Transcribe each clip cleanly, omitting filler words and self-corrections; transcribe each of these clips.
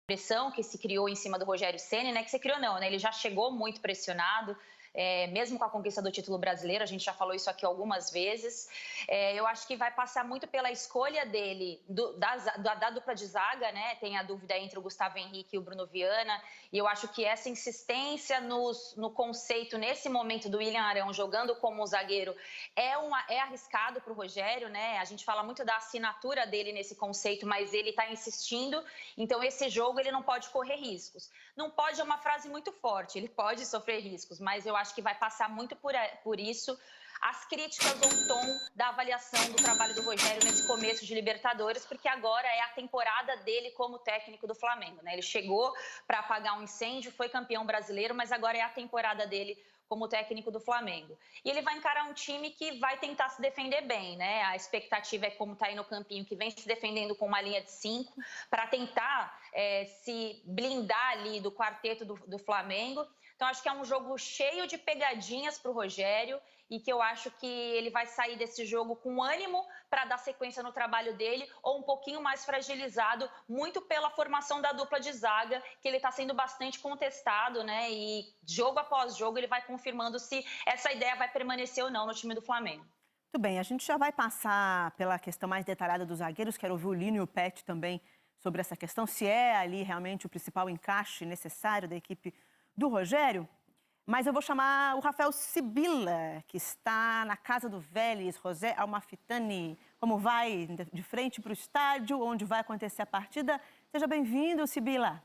pressão que se criou em cima do Rogério Ceni, né? Que se criou não, né? Ele já chegou muito pressionado. Mesmo com a conquista do título brasileiro, a gente já falou isso aqui algumas vezes. Eu acho que vai passar muito pela escolha dele, da dupla de zaga, né? Tem a dúvida entre o Gustavo Henrique e o Bruno Viana, e eu acho que essa insistência no conceito, nesse momento, do William Arão jogando como zagueiro, é arriscado para o Rogério, né? A gente fala muito da assinatura dele nesse conceito, mas ele está insistindo, então esse jogo ele não pode correr riscos. Não pode é uma frase muito forte, ele pode sofrer riscos, mas eu acho que vai passar muito por isso as críticas ou o tom da avaliação do trabalho do Rogério nesse começo de Libertadores, porque agora é a temporada dele como técnico do Flamengo, né? Ele chegou para apagar um incêndio, foi campeão brasileiro, mas agora é a temporada dele como técnico do Flamengo. E ele vai encarar um time que vai tentar se defender bem, né? A expectativa é como está aí no campinho, que vem se defendendo com uma linha de 5, para tentar se blindar ali do quarteto do Flamengo. Então, acho que é um jogo cheio de pegadinhas para o Rogério e que eu acho que ele vai sair desse jogo com ânimo para dar sequência no trabalho dele ou um pouquinho mais fragilizado, muito pela formação da dupla de zaga, que ele está sendo bastante contestado, né? E jogo após jogo ele vai confirmando se essa ideia vai permanecer ou não no time do Flamengo. Muito bem, a gente já vai passar pela questão mais detalhada dos zagueiros. Quero ouvir o Lino e o Pet também sobre essa questão, se é ali realmente o principal encaixe necessário da equipe do Rogério. Mas eu vou chamar o Rafael Sibila, que está na casa do Vélez, José Amalfitani. Como vai de frente para o estádio, onde vai acontecer a partida? Seja bem-vindo, Sibila.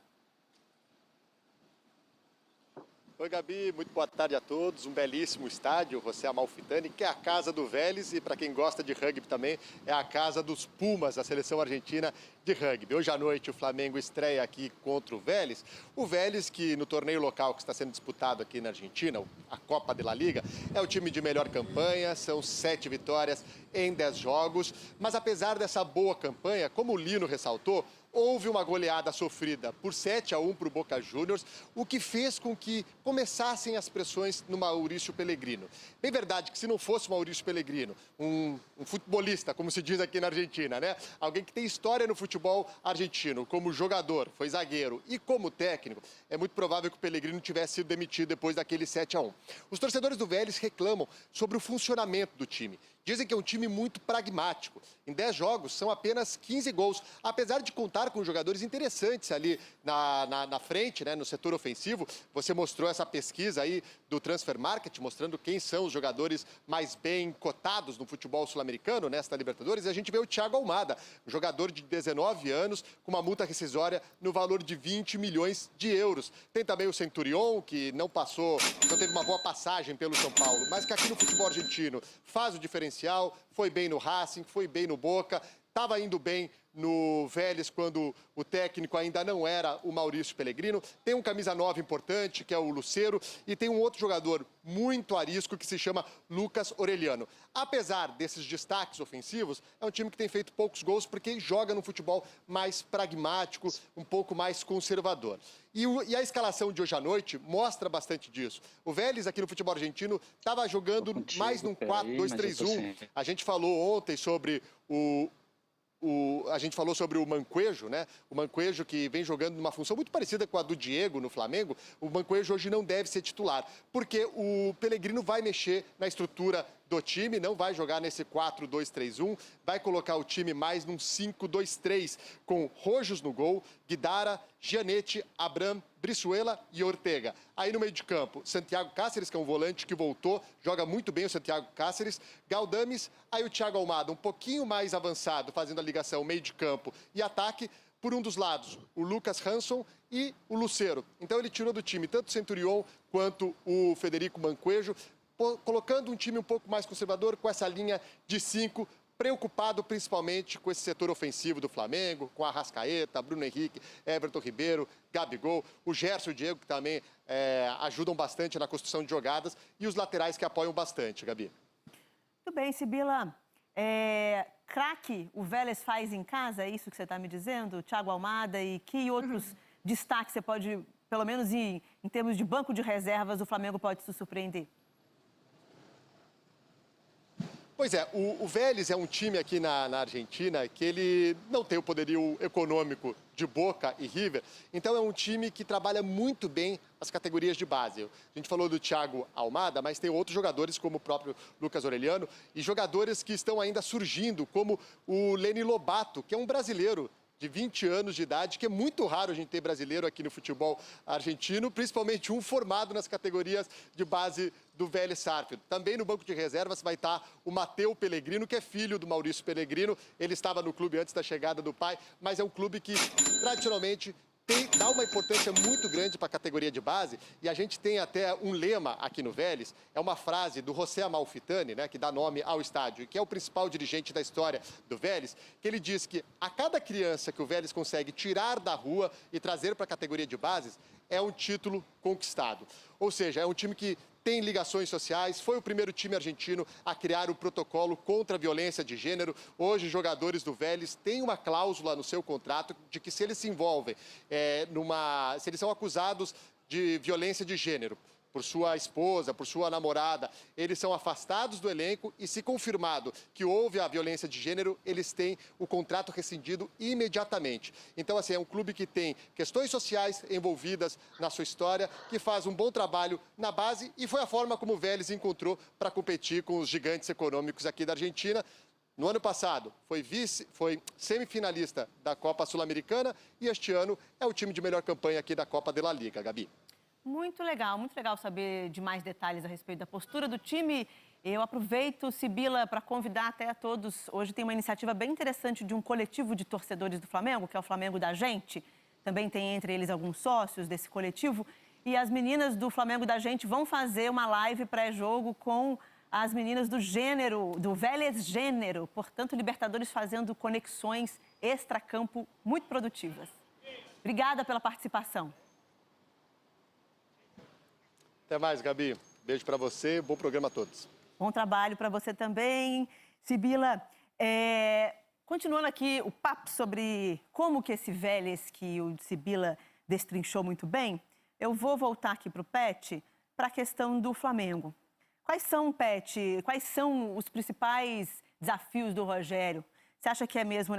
Oi, Gabi, muito boa tarde a todos. Um belíssimo estádio, José Amalfitani, que é a casa do Vélez e, para quem gosta de rugby também, é a casa dos Pumas, a seleção argentina de rugby. Hoje à noite o Flamengo estreia aqui contra o Vélez. O Vélez, que no torneio local que está sendo disputado aqui na Argentina, a Copa de la Liga, é o time de melhor campanha, são 7 vitórias em 10 jogos. Mas apesar dessa boa campanha, como o Lino ressaltou, houve uma goleada sofrida por 7-1 para o Boca Juniors, o que fez com que começassem as pressões no Maurício Pellegrino. Bem verdade que se não fosse o Maurício Pellegrino, um futebolista, como se diz aqui na Argentina, né? Alguém que tem história no futebol argentino, como jogador, foi zagueiro e como técnico, é muito provável que o Pellegrino tivesse sido demitido depois daquele 7-1. Os torcedores do Vélez reclamam sobre o funcionamento do time. Dizem que é um time muito pragmático. Em 10 jogos, são apenas 15 gols. Apesar de contar com jogadores interessantes ali na frente, né, no setor ofensivo, você mostrou essa pesquisa aí do Transfer Market, mostrando quem são os jogadores mais bem cotados no futebol sul-americano, nesta Libertadores. E a gente vê o Thiago Almada, um jogador de 19 anos, com uma multa rescisória no valor de 20 milhões de euros. Tem também o Centurion, que não teve uma boa passagem pelo São Paulo, mas que aqui no futebol argentino faz o diferencial. Foi bem no Racing, foi bem no Boca, estava indo bem no Vélez quando o técnico ainda não era o Maurício Pellegrino. Tem um camisa 9 importante, que é o Lucero, e tem um outro jogador muito arisco que se chama Lucas Orelhano. Apesar desses destaques ofensivos, é um time que tem feito poucos gols porque joga num futebol mais pragmático, um pouco mais conservador. E a escalação de hoje à noite mostra bastante disso. O Vélez aqui no futebol argentino estava jogando mais num 4-2-3-1. A gente falou ontem sobre a gente falou sobre o Manquejo, né? O Manquejo que vem jogando numa função muito parecida com a do Diego no Flamengo. O Manquejo hoje não deve ser titular, porque o Pellegrino vai mexer na estrutura do time, não vai jogar nesse 4-2-3-1, vai colocar o time mais num 5-2-3, com Rojos no gol, Guidara, Gianetti, Abram, Brizuela e Ortega. Aí no meio de campo, Santiago Cáceres, que é um volante que voltou, joga muito bem o Santiago Cáceres, Galdames, aí o Thiago Almada, um pouquinho mais avançado, fazendo a ligação meio de campo e ataque, por um dos lados, o Lucas Hanson e o Lucero. Então ele tirou do time tanto o Centurion quanto o Federico Manquejo, colocando um time um pouco mais conservador, com essa linha de 5, preocupado principalmente com esse setor ofensivo do Flamengo, com a Arrascaeta, Bruno Henrique, Everton Ribeiro, Gabigol, o Gerson e o Diego, que também ajudam bastante na construção de jogadas, e os laterais que apoiam bastante, Gabi. Muito bem, Sibila. Craque, o Vélez faz em casa, é isso que você está me dizendo? Thiago Almada, e que outros destaques você pode, pelo menos em termos de banco de reservas, o Flamengo pode se surpreender? Pois é, o Vélez é um time aqui na Argentina que ele não tem o poderio econômico de Boca e River, então é um time que trabalha muito bem as categorias de base. A gente falou do Thiago Almada, mas tem outros jogadores como o próprio Lucas Orelhano e jogadores que estão ainda surgindo, como o Leny Lobato, que é um brasileiro de 20 anos de idade, que é muito raro a gente ter brasileiro aqui no futebol argentino, principalmente um formado nas categorias de base do Vélez Sarsfield. Também no banco de reservas vai estar o Matteo Pellegrino, que é filho do Maurício Pellegrino. Ele estava no clube antes da chegada do pai, mas é um clube que tradicionalmente dá uma importância muito grande para a categoria de base, e a gente tem até um lema aqui no Vélez, é uma frase do José Amalfitani, né, que dá nome ao estádio, que é o principal dirigente da história do Vélez, que ele diz que a cada criança que o Vélez consegue tirar da rua e trazer para a categoria de bases, é um título conquistado. Ou seja, é um time que tem ligações sociais, foi o primeiro time argentino a criar o protocolo contra a violência de gênero. Hoje, os jogadores do Vélez têm uma cláusula no seu contrato de que se eles se envolvem, se eles são acusados de violência de gênero, por sua esposa, por sua namorada, eles são afastados do elenco e, se confirmado que houve a violência de gênero, eles têm o contrato rescindido imediatamente. Então, assim, é um clube que tem questões sociais envolvidas na sua história, que faz um bom trabalho na base e foi a forma como o Vélez encontrou para competir com os gigantes econômicos aqui da Argentina. No ano passado, foi semifinalista da Copa Sul-Americana e este ano é o time de melhor campanha aqui da Copa de la Liga, Gabi. Muito legal saber de mais detalhes a respeito da postura do time. Eu aproveito, Sibila, para convidar até a todos. Hoje tem uma iniciativa bem interessante de um coletivo de torcedores do Flamengo, que é o Flamengo da Gente. Também tem entre eles alguns sócios desse coletivo. E as meninas do Flamengo da Gente vão fazer uma live pré-jogo com as meninas do gênero, do Vélez Gênero. Portanto, Libertadores fazendo conexões extracampo muito produtivas. Obrigada pela participação. Até mais, Gabi. Beijo para você, bom programa a todos. Bom trabalho para você também. Sibila, continuando aqui o papo sobre como que esse Vélez que o Sibila destrinchou muito bem, eu vou voltar aqui para o Pet, para a questão do Flamengo. Quais são, Pet, quais são os principais desafios do Rogério? Você acha que é mesmo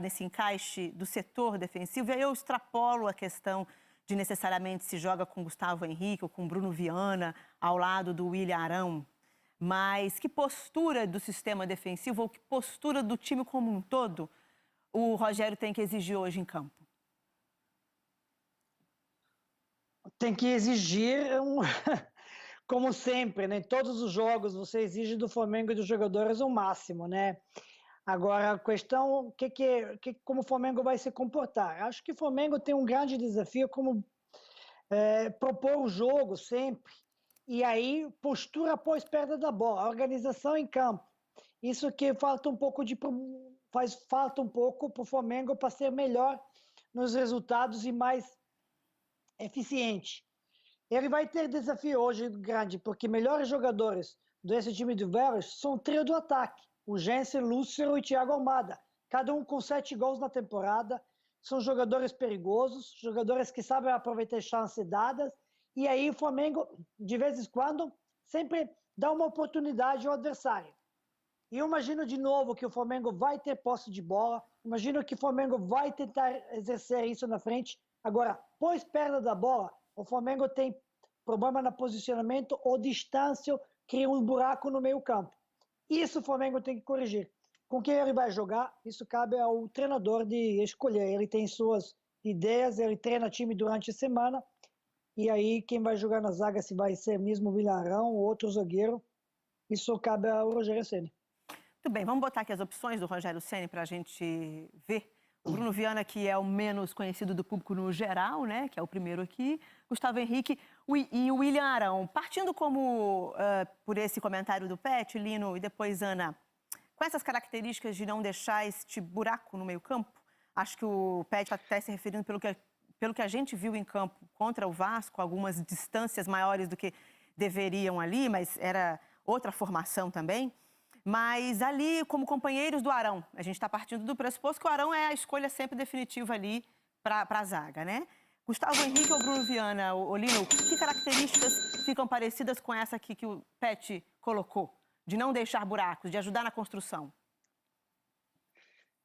nesse encaixe do setor defensivo? E aí eu extrapolo a questão de necessariamente se joga com Gustavo Henrique ou com Bruno Viana ao lado do William Arão. Mas que postura do sistema defensivo ou que postura do time como um todo o Rogério tem que exigir hoje em campo? Tem que exigir, como sempre, né? Em todos os jogos você exige do Flamengo e dos jogadores o máximo, né? Agora, a questão, como o Flamengo vai se comportar? Acho que o Flamengo tem um grande desafio como propor o jogo sempre, e aí postura após perda da bola, organização em campo. Isso que faz falta um pouco para o Flamengo para ser melhor nos resultados e mais eficiente. Ele vai ter desafio hoje grande, porque melhores jogadores desse time do Vélez são o trio do ataque. O Jensen, Lúcio e Thiago Almada. Cada um com 7 gols na temporada. São jogadores perigosos, jogadores que sabem aproveitar chances dadas. E aí o Flamengo, de vez em quando, sempre dá uma oportunidade ao adversário. E eu imagino de novo que o Flamengo vai ter posse de bola. Imagino que o Flamengo vai tentar exercer isso na frente. Agora, pós perda da bola, o Flamengo tem problema no posicionamento ou distância, cria um buraco no meio campo. Isso o Flamengo tem que corrigir. Com quem ele vai jogar, isso cabe ao treinador de escolher. Ele tem suas ideias, ele treina time durante a semana, e aí quem vai jogar na zaga, se vai ser mesmo o Villarão ou outro zagueiro, isso cabe ao Rogério Ceni. Muito bem, vamos botar aqui as opções do Rogério Ceni para a gente ver. O Bruno Viana, que é o menos conhecido do público no geral, né? Que é o primeiro aqui. Gustavo Henrique e o William Arão. Partindo por esse comentário do Pet, Lino e depois Ana, com essas características de não deixar este buraco no meio campo, acho que o Pet está até se referindo pelo que a gente viu em campo contra o Vasco, algumas distâncias maiores do que deveriam ali, mas era outra formação também. Mas ali, como companheiros do Arão, a gente está partindo do pressuposto que o Arão é a escolha sempre definitiva ali para a zaga, né? Gustavo Henrique ou Bruno Viana, Lino, que características ficam parecidas com essa aqui que o Pet colocou de não deixar buracos, de ajudar na construção?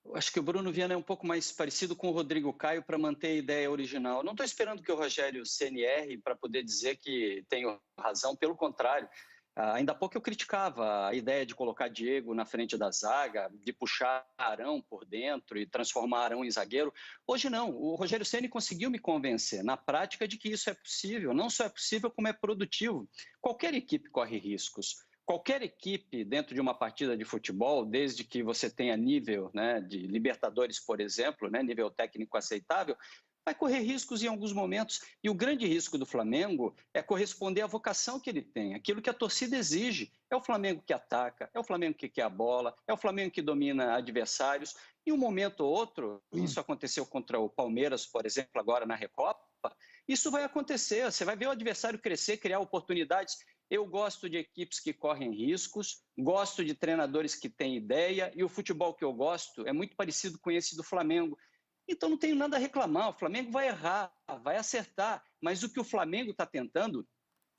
Eu acho que o Bruno Viana é um pouco mais parecido com o Rodrigo Caio para manter a ideia original. Não estou esperando que o Rogério Ceni erre para poder dizer que tenho razão, pelo contrário. Ainda há pouco eu criticava a ideia de colocar Diego na frente da zaga, de puxar Arão por dentro e transformar Arão em zagueiro. Hoje não, o Rogério Ceni conseguiu me convencer na prática de que isso é possível. Não só é possível, como é produtivo. Qualquer equipe corre riscos. Qualquer equipe dentro de uma partida de futebol, desde que você tenha nível, né, de Libertadores, por exemplo, né, nível técnico aceitável, vai correr riscos em alguns momentos. E o grande risco do Flamengo é corresponder à vocação que ele tem, aquilo que a torcida exige. É o Flamengo que ataca, é o Flamengo que quer a bola, é o Flamengo que domina adversários. Em um momento ou outro, isso aconteceu contra o Palmeiras, por exemplo, agora na Recopa, isso vai acontecer. Você vai ver o adversário crescer, criar oportunidades. Eu gosto de equipes que correm riscos, gosto de treinadores que têm ideia, e o futebol que eu gosto é muito parecido com esse do Flamengo. Então não tenho nada a reclamar, o Flamengo vai errar, vai acertar, mas o que o Flamengo está tentando,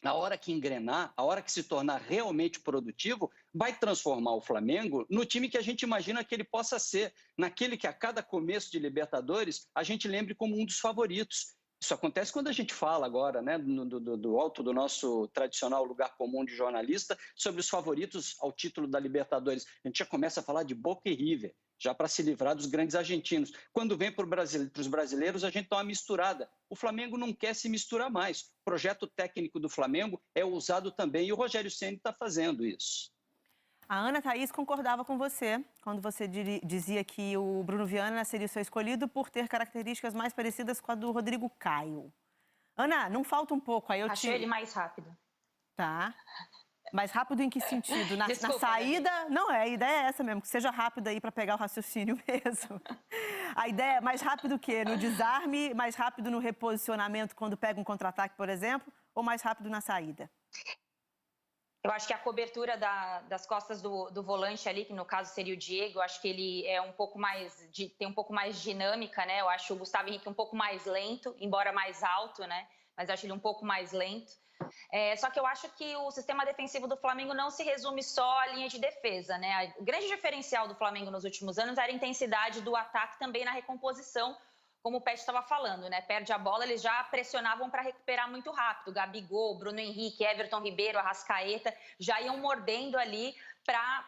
na hora que engrenar, a hora que se tornar realmente produtivo, vai transformar o Flamengo no time que a gente imagina que ele possa ser, naquele que a cada começo de Libertadores a gente lembre como um dos favoritos. Isso acontece quando a gente fala agora, né, do alto do nosso tradicional lugar comum de jornalista, sobre os favoritos ao título da Libertadores. A gente já começa a falar de Boca e River, já para se livrar dos grandes argentinos. Quando vem para os brasileiros, a gente dá uma misturada. O Flamengo não quer se misturar mais. O projeto técnico do Flamengo é ousado também, e o Rogério Ceni está fazendo isso. A Ana Thaís concordava com você quando você dizia que o Bruno Viana seria o seu escolhido por ter características mais parecidas com a do Rodrigo Caio. Ana, não falta um pouco aí? Achei ele mais rápido. Tá. Mais rápido em que sentido? Na Desculpa, saída? Não, a ideia é essa mesmo, que seja rápido aí para pegar o raciocínio mesmo. A ideia é mais rápido o quê? No desarme, mais rápido no reposicionamento quando pega um contra-ataque, por exemplo, ou mais rápido na saída? Eu acho que a cobertura das costas do volante ali, que no caso seria o Diego, eu acho que ele é um pouco mais tem um pouco mais de dinâmica, né? Eu acho o Gustavo Henrique um pouco mais lento, embora mais alto, né? Mas acho ele um pouco mais lento. Só que eu acho que o sistema defensivo do Flamengo não se resume só à linha de defesa, né? O grande diferencial do Flamengo nos últimos anos era a intensidade do ataque também na recomposição, como o Pet estava falando, né? Perde a bola, eles já pressionavam para recuperar muito rápido. Gabigol, Bruno Henrique, Everton Ribeiro, Arrascaeta, já iam mordendo ali,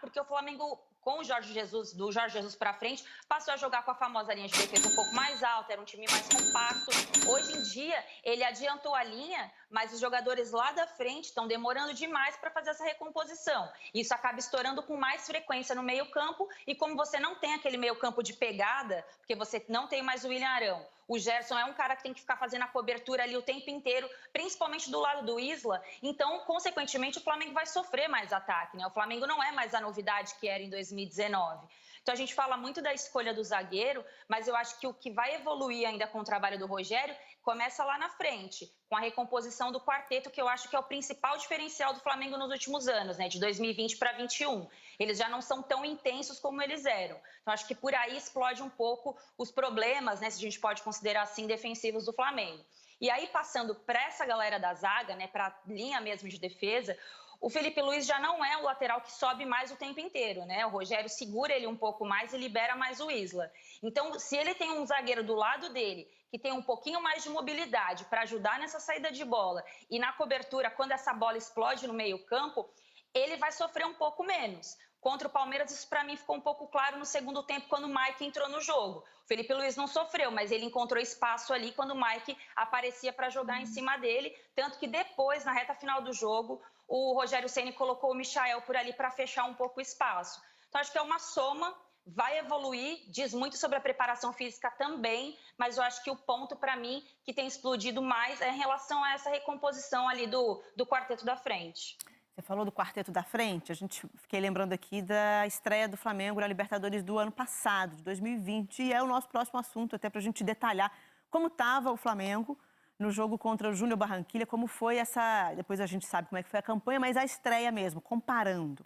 porque o Flamengo, com o Jorge Jesus, do Jorge Jesus para frente, passou a jogar com a famosa linha de defesa um pouco mais alta, era um time mais compacto. Hoje em dia, ele adiantou a linha, mas os jogadores lá da frente estão demorando demais para fazer essa recomposição. Isso acaba estourando com mais frequência no meio-campo, e como você não tem aquele meio-campo de pegada, porque você não tem mais o William Arão, o Gerson é um cara que tem que ficar fazendo a cobertura ali o tempo inteiro, principalmente do lado do Isla. Então, consequentemente, o Flamengo vai sofrer mais ataque, né? O Flamengo não é mais a novidade que era em 2019. Então, a gente fala muito da escolha do zagueiro, mas eu acho que o que vai evoluir ainda com o trabalho do Rogério começa lá na frente, com a recomposição do quarteto, que eu acho que é o principal diferencial do Flamengo nos últimos anos, né? De 2020 para 2021. Eles já não são tão intensos como eles eram. Então, acho que por aí explode um pouco os problemas, né? Se a gente pode considerar assim, defensivos do Flamengo. E aí, passando para essa galera da zaga, né? Para a linha mesmo de defesa, o Felipe Luiz já não é o lateral que sobe mais o tempo inteiro, né? O Rogério segura ele um pouco mais e libera mais o Isla. Então, se ele tem um zagueiro do lado dele que tem um pouquinho mais de mobilidade para ajudar nessa saída de bola e na cobertura, quando essa bola explode no meio-campo, ele vai sofrer um pouco menos. Contra o Palmeiras, isso para mim ficou um pouco claro no segundo tempo, quando o Mike entrou no jogo. O Felipe Luiz não sofreu, mas ele encontrou espaço ali quando o Mike aparecia para jogar em cima dele. Tanto que depois, na reta final do jogo, o Rogério Ceni colocou o Michael por ali para fechar um pouco o espaço. Então, acho que é uma soma, vai evoluir, diz muito sobre a preparação física também, mas eu acho que o ponto, para mim, que tem explodido mais é em relação a essa recomposição ali do quarteto da frente. Você falou do quarteto da frente, fiquei lembrando aqui da estreia do Flamengo na Libertadores do ano passado, de 2020, e é o nosso próximo assunto, até para a gente detalhar como estava o Flamengo no jogo contra o Júnior Barranquilla, como foi essa... Depois a gente sabe como é que foi a campanha, mas a estreia mesmo, comparando.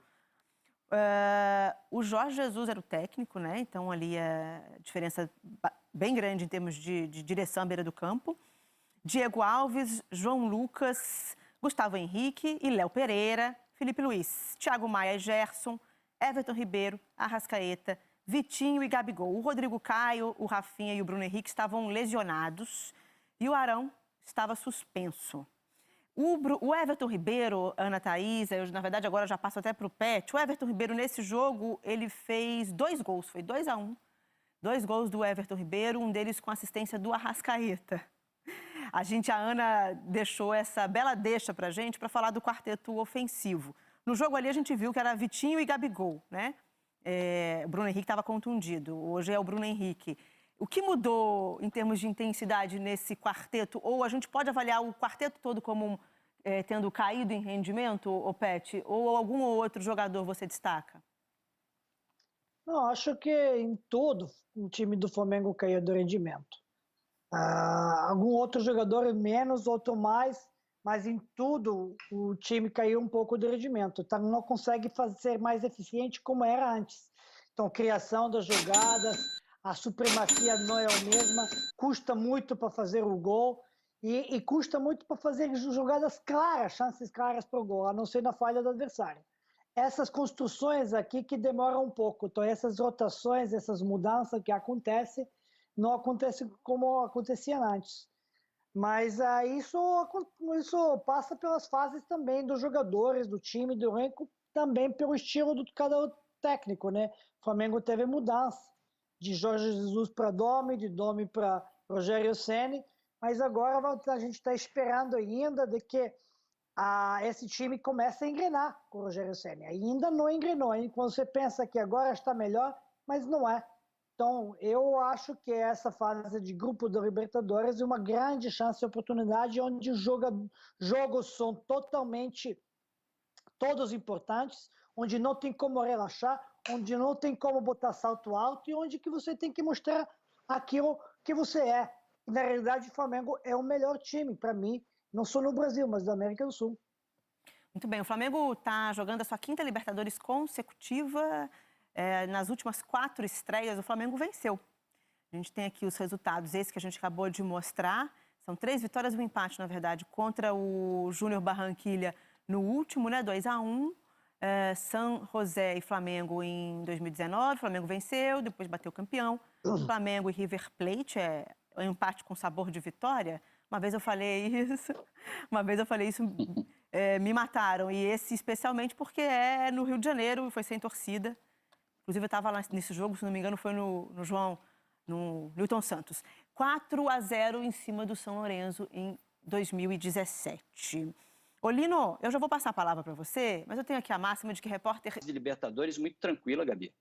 O Jorge Jesus era o técnico, né? Então ali a diferença bem grande em termos de direção à beira do campo. Diego Alves, João Lucas, Gustavo Henrique e Léo Pereira Felipe Luiz, Thiago Maia e Gerson, Everton Ribeiro, Arrascaeta, Vitinho e Gabigol. O Rodrigo Caio, o Rafinha e o Bruno Henrique estavam lesionados e o Arão estava suspenso. O Everton Ribeiro, Ana Thaís, eu, na verdade agora já passo até para o Pet. O Everton Ribeiro, nesse jogo, ele fez 2 gols, foi 2-1. 2 gols do Everton Ribeiro, um deles com assistência do Arrascaeta. A Ana deixou essa bela deixa para a gente para falar do quarteto ofensivo. No jogo ali a gente viu que era Vitinho e Gabigol, né? O Bruno Henrique estava contundido, hoje é o Bruno Henrique. O que mudou em termos de intensidade nesse quarteto? Ou a gente pode avaliar o quarteto todo como tendo caído em rendimento, ou Pet? Ou algum outro jogador você destaca? Não, acho que em todo o time do Flamengo caiu de rendimento. Algum outro jogador menos, outro mais, mas em tudo o time caiu um pouco de rendimento. Então não consegue ser mais eficiente como era antes. Então, criação das jogadas, a supremacia não é a mesma, custa muito para fazer o gol e custa muito para fazer jogadas claras, chances claras para o gol, a não ser na falha do adversário. Essas construções aqui que demoram um pouco, então essas rotações, essas mudanças que acontecem, não acontecem como acontecia antes. Mas isso passa pelas fases também dos jogadores, do time, do elenco, também pelo estilo de cada técnico, né? O Flamengo teve mudança de Jorge Jesus para Domi, de Domi para Rogério Ceni, mas agora a gente está esperando ainda de que esse time comece a engrenar com o Rogério Ceni. Ainda não engrenou, hein? Quando você pensa que agora está melhor, mas não é. Então, eu acho que essa fase de grupo da Libertadores é uma grande chance e oportunidade onde os jogos são todos importantes, onde não tem como relaxar, onde não tem como botar salto alto e onde que você tem que mostrar aquilo que você é. E, na realidade, o Flamengo é o melhor time, para mim, não só no Brasil, mas da América do Sul. Muito bem, o Flamengo está jogando a sua 5ª Libertadores consecutiva. Nas últimas 4 estreias, o Flamengo venceu. A gente tem aqui os resultados, esse que a gente acabou de mostrar. São 3 vitórias e um empate, na verdade, contra o Júnior Barranquilla no último, né, 2-1. San José e Flamengo em 2019, o Flamengo venceu, depois bateu campeão. Flamengo e River Plate, um empate com sabor de vitória. Uma vez eu falei isso, me mataram. E esse especialmente porque é no Rio de Janeiro, foi sem torcida. Inclusive eu estava lá nesse jogo, se não me engano, foi no Newton Santos. 4-0 em cima do São Lourenço em 2017. Olino, eu já vou passar a palavra para você, mas eu tenho aqui a máxima de que repórter... De Libertadores muito tranquila, Gabi.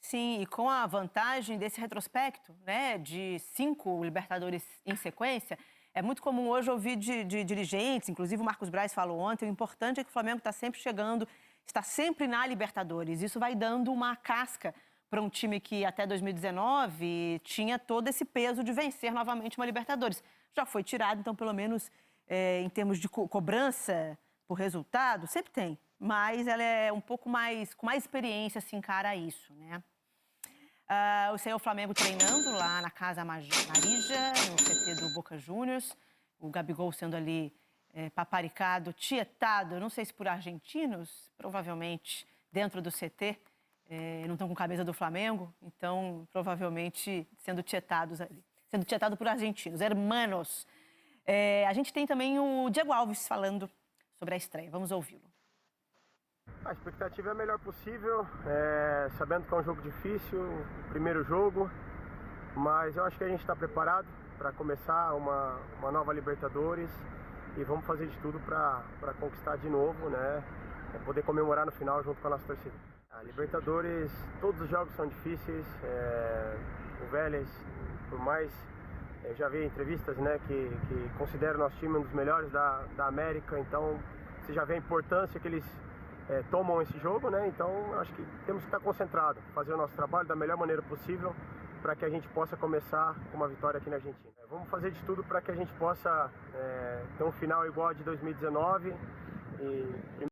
Sim, e com a vantagem desse retrospecto, né, de 5 Libertadores em sequência, é muito comum hoje ouvir de dirigentes, inclusive o Marcos Braz falou ontem, o importante é que o Flamengo está sempre chegando, está sempre na Libertadores. Isso vai dando uma casca para um time que até 2019 tinha todo esse peso de vencer novamente uma Libertadores. Já foi tirado, então pelo menos... em termos de cobrança por resultado, sempre tem. Mas ela é um pouco mais, com mais experiência, se encara isso, né? Esse aí é o Flamengo treinando lá na Casa Marija, no CT do Boca Juniors. O Gabigol sendo ali paparicado, tietado, não sei se por argentinos, provavelmente dentro do CT. Não estão com camisa do Flamengo, então provavelmente sendo tietados ali. Sendo tietado por argentinos, hermanos. A gente tem também o Diego Alves falando sobre a estreia. Vamos ouvi-lo. A expectativa é a melhor possível, sabendo que é um jogo difícil, o primeiro jogo, mas eu acho que a gente está preparado para começar uma nova Libertadores e vamos fazer de tudo para conquistar de novo, né? Poder comemorar no final junto com a nossa torcida. A Libertadores, todos os jogos são difíceis, o Vélez, por mais... Eu já vi entrevistas, né, que consideram o nosso time um dos melhores da América, então você já vê a importância que eles tomam esse jogo, né? Então acho que temos que estar concentrados, fazer o nosso trabalho da melhor maneira possível para que a gente possa começar com uma vitória aqui na Argentina. Vamos fazer de tudo para que a gente possa ter um final igual ao de 2019 e